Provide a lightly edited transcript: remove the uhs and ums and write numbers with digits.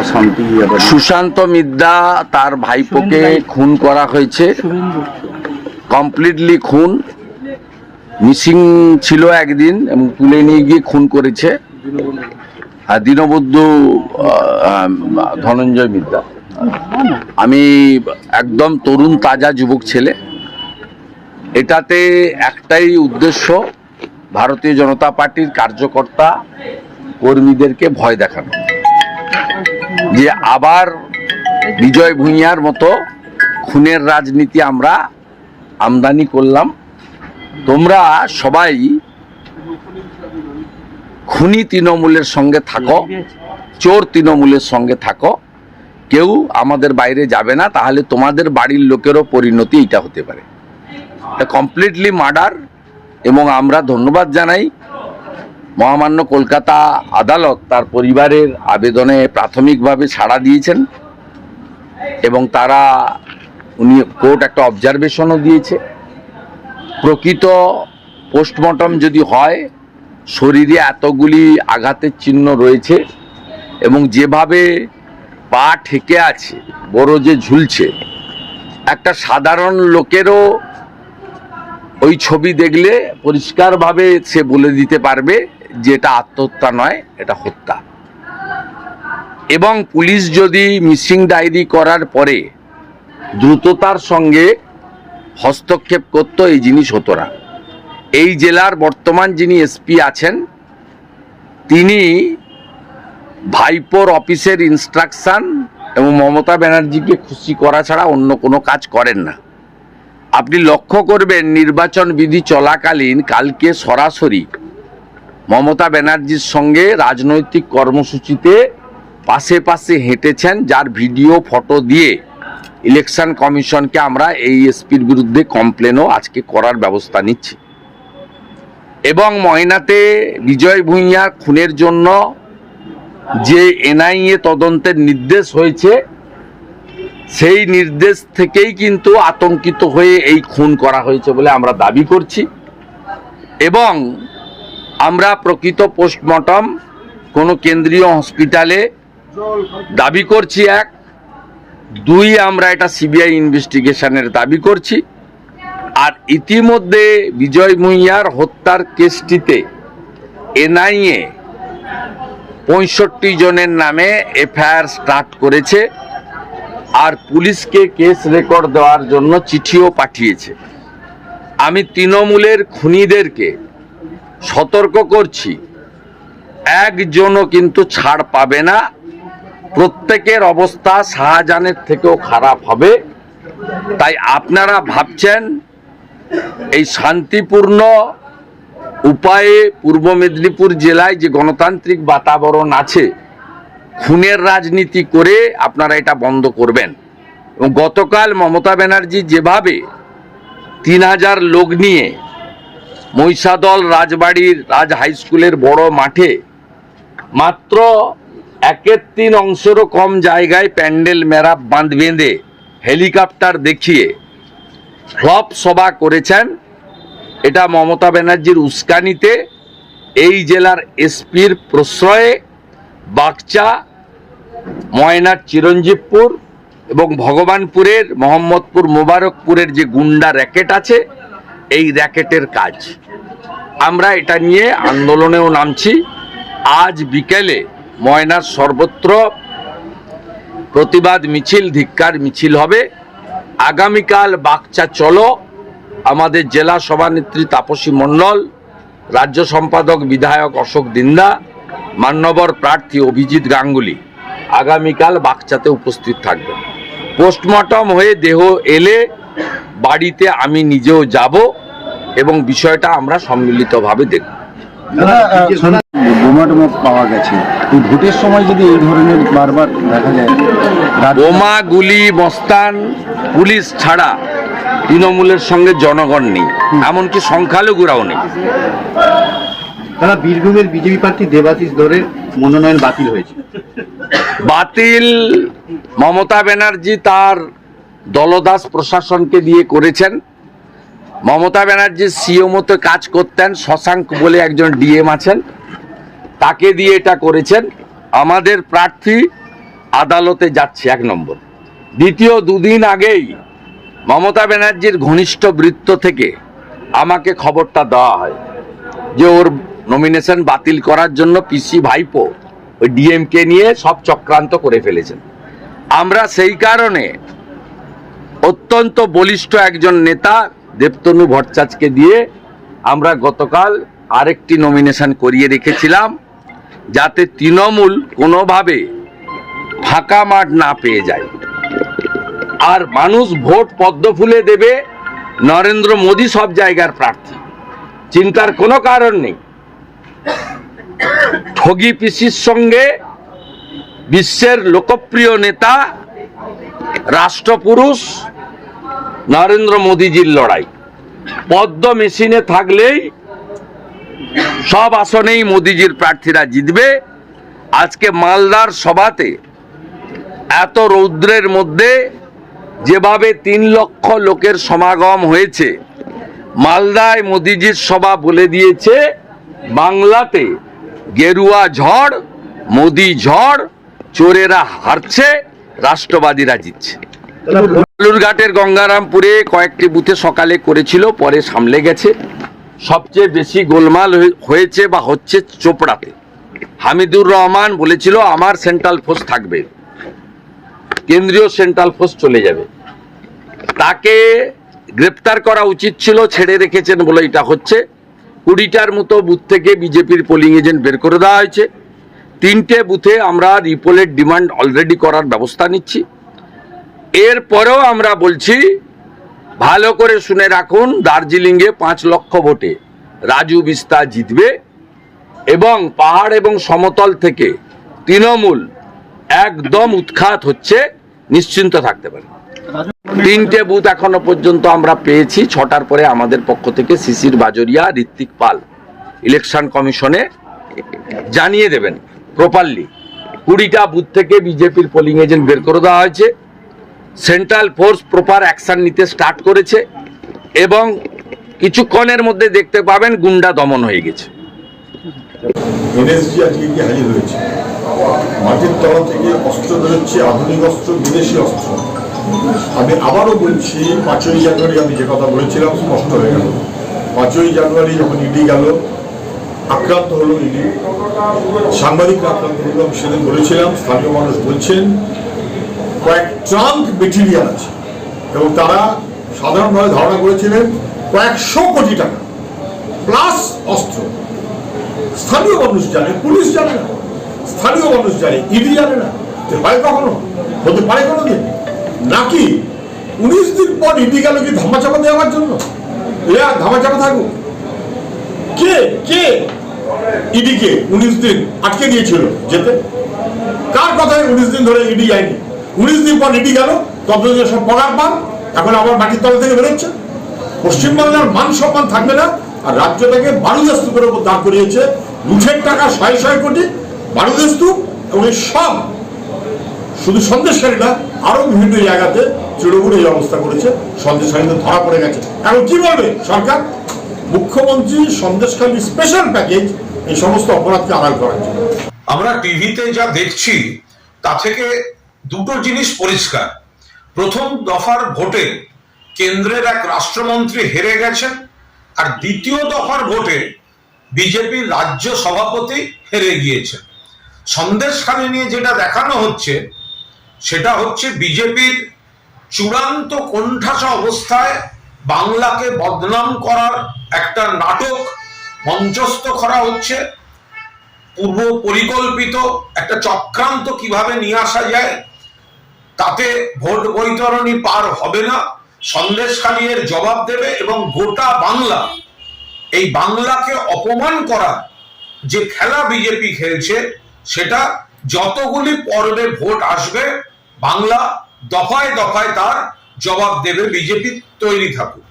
অশান্তি। সুশান্ত মিদ্যা তার ভাইপোকে খুন করা হয়েছে, কমপ্লিটলি খুন। মিসিং ছিল একদিন এবং তুলে নিয়ে গিয়ে খুন করেছে দীনবন্ধু ধনঞ্জয় মিদ্যা। আমি একদম তরুণ তাজা যুবক ছেলে, এটাতে একটাই উদ্দেশ্য, ভারতীয় জনতা পার্টির কার্যকর্তা কর্মীদেরকে ভয় দেখানো, যে আবার বিজয় ভূঁইয়ার মতো খুনের রাজনীতি আমরা আমদানি করলাম। তোমরা সবাই খুনি তৃণমূলের সঙ্গে থাকো, চোর তৃণমূলের সঙ্গে থাকো, কেউ আমাদের বাইরে যাবে না, তাহলে তোমাদের বাড়ির লোকেরও পরিণতি এটা হতে পারে। এটা কমপ্লিটলি মার্ডার। এবং আমরা ধন্যবাদ জানাই মহামান্য কলকাতা আদালত তার পরিবারের আবেদনে প্রাথমিকভাবে ছাড়া দিয়েছেন এবং উনি কোর্ট একটা অবজারভেশনও দিয়েছে। প্রকৃত পোস্টমর্টম যদি হয়, শরীরে এতগুলি আঘাতের চিহ্ন রয়েছে এবং যেভাবে পা ঠেকে আছে, বড় যে ঝুলছে, একটা সাধারণ লোকেরও ওই ছবি দেখলে পরিষ্কারভাবে সে বলে দিতে পারবে যে এটা আত্মহত্যা নয়, এটা হত্যা। এবং পুলিশ যদি মিসিং ডায়েরি করার পরে দ্রুততার সঙ্গে হস্তক্ষেপ করত, এই জিনিস হতো না। এই জেলার বর্তমান যিনি এসপি আছেন, তিনি ভাইপোর অফিসের ইনস্ট্রাকশন এবং মমতা ব্যানার্জিকে খুশি করা ছাড়া অন্য কোনো কাজ করেন না। আপনি লক্ষ্য করবেন নির্বাচন বিধি চলাকালীন কালকে সরাসরি মমতা ব্যানার্জির সঙ্গে রাজনৈতিক কর্মসূচিতে পাশে পাশে হেঁটেছেন, যার ভিডিও ফটো দিয়ে ইলেকশন কমিশনকে আমরা এই এসপির বিরুদ্ধে কমপ্লেনও আজকে করার ব্যবস্থা নিচ্ছি। এবং ময়নাতে বিজয় ভূঁইয়ার খুনের জন্য যে এনআইএ তদন্তের নির্দেশ হয়েছে, সেই নির্দেশ থেকেই কিন্তু আতঙ্কিত হয়ে এই খুন করা হয়েছে বলে আমরা দাবি করছি। এবং আমরা প্রকৃত পোস্টমর্টম কোনো কেন্দ্রীয় হসপিটালে দাবি করছি, 1, 2 আমরা এটা সিবিআই ইনভেস্টিগেশনের দাবি করছি। আর ইতিমধ্যে বিজয় ভূঁইয়ার হত্যার কেসটিতে এনআইএ 65 জনের নামে এফআইআর স্টার্ট করেছে আর পুলিশকে কেস রেকর্ড দেওয়ার জন্য চিঠিও পাঠিয়েছে। আমি তৃণমূলের খুনিদেরকে সতর্ক করছি, একজনও কিন্তু ছাড় পাবে না। প্রত্যেকের অবস্থা শাহজাহানের থেকেও খারাপ হবে। তাই আপনারা ভাবছেন এই শান্তিপূর্ণ উপায়ে পূর্ব মেদিনীপুর জেলায় যে গণতান্ত্রিক বাতাবরণ আছে, খুনের রাজনীতি করে আপনারা এটা বন্ধ করবেন। এবং গতকাল মমতা ব্যানার্জি যেভাবে 3000 লোক নিয়ে মহিষাদল রাজবাড়ির রাজ হাই স্কুলের বড় মাঠে মাত্র 1/3 অংশেরও কম জায়গায় প্যান্ডেল মেরাপ বাঁধ বেঁধে হেলিকপ্টার দেখিয়ে ফ্লপ সভা করেছেন, এটা মমতা ব্যানার্জির উস্কানিতে এই জেলার এসপির প্রশ্রয়ে বাগচা, ময়নার চিরঞ্জীবপুর এবং ভগবানপুরের মোহাম্মদপুর মোবারকপুরের যে গুন্ডা র্যাকেট আছে, এই র্যাকেটের কাজ। আমরা এটা নিয়ে আন্দোলনেও নামছি। আজ বিকেলে ময়নার সর্বত্র প্রতিবাদ মিছিল, ধিক্কার মিছিল হবে। আগামীকাল বাগচা চলো, আমাদের জেলা সভানেত্রী তাপসী মণ্ডল, রাজ্য সম্পাদক বিধায়ক অশোক দিন্দা, মান্যবর প্রার্থী অভিজিৎ গাঙ্গুলি আগামীকাল বাগচাতে উপস্থিত থাকবেন। পোস্টমর্টম হয়ে দেহ এলে বাড়িতে আমি নিজেও যাব এবং বিষয়টা আমরা সম্মিলিতভাবে দেখব। বোমা টোমা পাওয়া গেছে, এই ভোটের সময় যদি এই ধরনের বারবার দেখা যায়, বোমা, গুলি, মস্তান পুলিশ ছাড়া তৃণমূলের সঙ্গে জনগণ নেই, এমনকি সংখ্যালঘুরাও নেই। তারা বীরভূমের বিজেপি প্রার্থী দেবাশিস ধরের মনোনয়ন বাতিল হয়েছে। বাতিল মমতা ব্যানার্জি তার দলদাস প্রশাসনকে দিয়ে করেছেন। মমতা ব্যানার্জি সিও মতো কাজ করতেন, শশাঙ্ক বলে একজন ডিএম আছেন, তাকে দিয়ে এটা করেছেন। আমাদের প্রার্থী আদালতে যাচ্ছে, 1 নম্বর। দ্বিতীয়, দুদিন আগেই মমতা ব্যানার্জির ঘনিষ্ঠ বৃত্ত থেকে আমাকে খবরটা দেওয়া হয় যে ওর নমিনেশন বাতিল করার জন্য পিসি ভাইপো ওই ডিএমকে নিয়ে সব চক্রান্ত করে ফেলেছেন। আমরা সেই কারণে অত্যন্ত বলিষ্ঠ একজন নেতা দেবতনু ভট্টাচার্যকে দিয়ে আমরা গতকাল আরেকটি নমিনেশন করিয়ে রেখেছিলাম, যাতে তৃণমূল কোনোভাবে ফাঁকা মাঠ না পেয়ে যায়। আর মানুষ ভোট পদ্ম ফুলে দেবে, নরেন্দ্র মোদী সব জায়গার প্রার্থী, চিন্তার কোনো কারণ নেই। ঠগি পিসির সঙ্গে বিশ্বের লোকপ্রিয় নেতা রাষ্ট্রপুরুষ নরেন্দ্র মোদীজির লড়াই। পদ্ম মেশিনে থাকলেই সব আসনেই মোদীজির প্রার্থীরা জিতবে। আজকে মালদার সভাতে এত রৌদ্রের মধ্যে যেভাবে 3 লক্ষ লোকের সমাগম হয়েছে, মালদায় মোদীজির সভা বলে দিয়েছে বাংলাতে গেরুয়া ঝড়, মোদী ঝড়, চোরেরা হারছে, রাষ্ট্রবাদীরা জিতছে। বালুরঘাটের গঙ্গারামপুরে কয়েকটি বুথে সকালে করেছিল, পরে সামলে গেছে। সবচেয়ে বেশি গোলমাল হয়েছে বা হচ্ছে চোপড়াতে। হামিদুর রহমান বলেছিল আমার সেন্ট্রাল ফোর্স থাকবে, কেন্দ্রীয় সেন্ট্রাল ফোর্স চলে যাবে। তাকে গ্রেপ্তার করা উচিত ছিল, ছেড়ে রেখেছেন বলে এটা হচ্ছে। 20টার মতো বুথ থেকে বিজেপির পোলিং এজেন্ট বের করে দেওয়া হয়েছে। 3টে বুথে আমরা রিপোলের ডিমান্ড অলরেডি করার ব্যবস্থা নিচ্ছি। এরপরেও আমরা বলছি, ভালো করে শুনে রাখুন, দার্জিলিংয়ে 5 লক্ষ ভোটে রাজু বিস্তা জিতবে এবং পাহাড় এবং সমতল থেকে তৃণমূল একদম উৎখাত হচ্ছে, নিশ্চিন্ত থাকতে পারে। 3টে বুথ এখনো পর্যন্ত আমরা পেয়েছি। 6টার পরে আমাদের পক্ষ থেকে শিশির বাজরিয়া, ঋত্বিক পাল ইলেকশন কমিশনে জানিয়ে দেবেন প্রপারলি। 20টা বুথ থেকে বিজেপির পোলিং এজেন্ট বের করে দেওয়া হয়েছে। সেন্ট্রাল ফোর্স প্রপার অ্যাকশন নিতে স্টার্ট করেছে এবং কিছুক্ষণের মধ্যে দেখতে পাবেন গুন্ডা দমন হয়ে গেছে। এনএসজি আজকে কি হাজির হয়েছে, মাটির তলা থেকে অস্ত্র বেরোচ্ছে, আধুনিক অস্ত্র, বিদেশি অস্ত্র। আমি আবারও বলছি, 5ই জানুয়ারি আমি যে কথা বলেছিলাম স্পষ্ট হয়ে গেল। 5ই জানুয়ারি যখন ইডি গেল, আক্রান্ত হলো ইডি, সাংবাদিকরা আক্রান্ত হলো। আমি সেদিন বলেছিলাম, স্থানীয় মানুষ বলছেন কয়েক ট্রাঙ্ক মেটেরিয়াল আছে এবং তারা সাধারণভাবে ধারণা করেছিলেন কয়েকশো কোটি টাকা প্লাস অস্ত্র। স্থানীয় মানুষ জানে, পুলিশ জানে না, স্থানীয় মানুষ জানে, ইডি জানে না। হয় কখনো, হতে পারে কোনোদিন নাকি? 19 দিন পর ইডি গেল কি ধামাচাপা দেওয়ার জন্য? ধামাচাপা থাকুক। কে কে ইডিকে 19 দিন আটকে দিয়েছিল যেতে? কার কথায় 19 দিন ধরে ইডি যায়নি? 19 দিন পর ইডি গেল, ততদিন সব পগার পান, এখন আবার মাটির তলা থেকে বেরোচ্ছে। পশ্চিমবাংলার মান সম্মান থাকবে না। আর রাজ্যটাকে বারুদের স্তূপের উপর দাঁড় করিয়েছে। লুঠের টাকা 100 কোটি, বারুদের স্তূপ, এবং সব শুধু সন্দেশকারীরা আরো বিভিন্ন জায়গাতে তৃণমূল এই অবস্থা করেছে। সন্দেশকারীদের ধরা পড়ে গেছে। এখন কি বলবে সরকার? মুখ্যমন্ত্রী সন্দেশকারী স্পেশাল প্যাকেজ এই সমস্ত অপরাধকে আড়াল করার জন্য। আমরা টিভিতে যা দেখছি তা থেকে দুটো জিনিস পরিষ্কার। প্রথম দফার ভোটে কেন্দ্রের এক রাষ্ট্রমন্ত্রী হেরে গেছেন, আর দ্বিতীয় দফার ভোটে বিজেপির রাজ্য সভাপতি হেরে গিয়েছেন। সন্দেশখালী নিয়ে যেটা দেখানো হচ্ছে সেটা হচ্ছে বিজেপির চূড়ান্ত কোণঠাসা অবস্থায় বাংলাকে বদনাম করার একটা নাটক মঞ্চস্থ করা হচ্ছে। পূর্ব পরিকল্পিত একটা চক্রান্ত কিভাবে নিয়ে আসা যায়, তাতে ভোট বৈতরণী পার হবে না, সন্দেশখালী এর জবাব দেবে এবং গোটা বাংলা, এই বাংলাকে অপমান করা যে খেলা বিজেপি খেলছে, সেটা যতগুলি পর্বে ভোট আসবে বাংলা দফায় দফায় তার জবাব দেবে। বিজেপি তৈরি থাকুক।